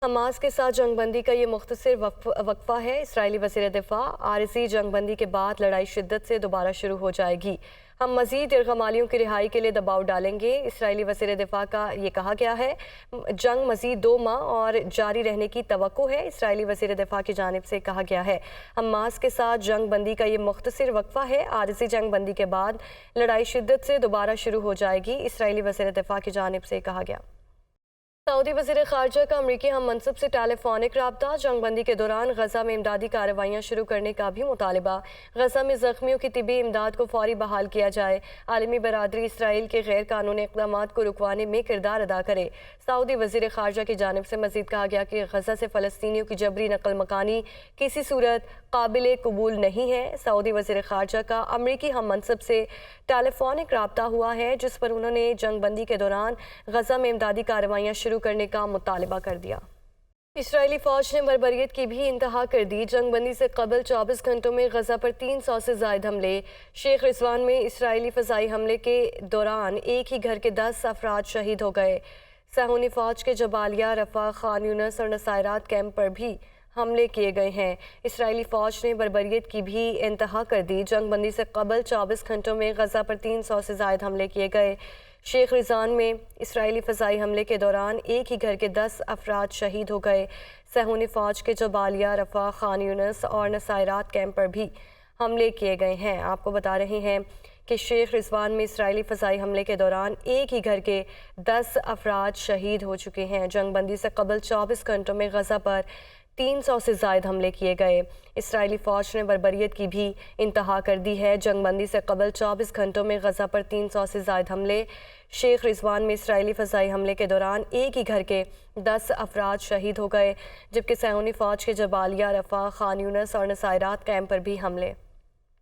Hamas کے ساتھ جنگ بندی کا یہ مختصر وقفہ ہے۔ اسرائیلی وزیر دفاع عارضی جنگ بندی کے بعد لڑائی شدت سے دوبارہ شروع ہو جائے گی۔ ہم مزید یرغمالیوں کی رہائی کے لیے دباؤ ڈالیں گے۔ اسرائیلی وزیر دفاع کا یہ کہا گیا ہے۔ جنگ مزید 2 ماہ اور جاری رہنے کی توقع ہے۔ اسرائیلی وزیر دفاع کی جانب سے کہا گیا ہے حماس کے ساتھ جنگ بندی کا یہ مختصر وقفہ ہے۔ عارضی جنگ بندی کے بعد لڑائی شدت سے دوبارہ شروع ہو جائے گی۔ اسرائیلی وزیر دفاع کی جانب سے کہا گیا۔ سعودی وزیر خارجہ کا امریکی ہم منصب سے ٹیلی فونک رابطہ۔ جنگ بندی کے دوران غزہ میں امدادی کارروائیاں شروع کرنے کا بھی مطالبہ۔ غزہ میں زخمیوں کی طبی امداد کو فوری بحال کیا جائے۔ عالمی برادری اسرائیل کے غیر قانونی اقدامات کو رکوانے میں کردار ادا کرے۔ سعودی وزیر خارجہ کی جانب سے مزید کہا گیا کہ غزہ سے فلسطینیوں کی جبری نقل مکانی کسی صورت قابل قبول نہیں ہے۔ سعودی وزیر خارجہ کا امریکی ہم منصب سے ٹیلی فونک رابطہ ہوا ہے، جس پر انہوں نے جنگ بندی کے دوران غزہ میں امدادی کارروائیاں شروع کرنے کا مطالبہ کر دیا۔ اسرائیلی فوج نے بربریت کی بھی انتہا کر دی۔ جنگ بندی سے قبل 24 گھنٹوں میں غزہ پر 300 سے زائد حملے۔ شیخ رضوان میں اسرائیلی فضائی حملے کے دوران ایک ہی گھر کے 10 افراد شہید ہو گئے۔ صہیونی فوج کے جبالیہ، رفح، خان یونس اور نصیرات کیمپ پر بھی حملے کیے گئے ہیں۔ اسرائیلی فوج نے بربریت کی بھی انتہا کر دی۔ جنگ بندی سے قبل 24 گھنٹوں میں غزہ پر 300 سے زائد حملے کیے گئے۔ شیخ رضوان میں اسرائیلی فضائی حملے کے دوران ایک ہی گھر کے 10 افراد شہید ہو گئے۔ صہیونی فوج کے جبالیہ، رفح، خان یونس اور نصیرات کیمپ پر بھی حملے کیے گئے ہیں۔ آپ کو بتا رہے ہیں کہ شیخ رضوان میں اسرائیلی فضائی حملے کے دوران ایک ہی گھر کے 10 افراد شہید ہو چکے ہیں۔ جنگ بندی سے قبل 24 گھنٹوں میں غزہ پر 300 سے زائد حملے کیے گئے۔ اسرائیلی فوج نے بربریت کی بھی انتہا کر دی ہے۔ جنگ بندی سے قبل 24 گھنٹوں میں غزہ پر 300 سے زائد حملے۔ شیخ رضوان میں اسرائیلی فضائی حملے کے دوران ایک ہی گھر کے 10 افراد شہید ہو گئے، جبکہ صہیونی فوج کے جبالیہ، رفح، خان یونس اور نصیرات کیمپ پر بھی حملے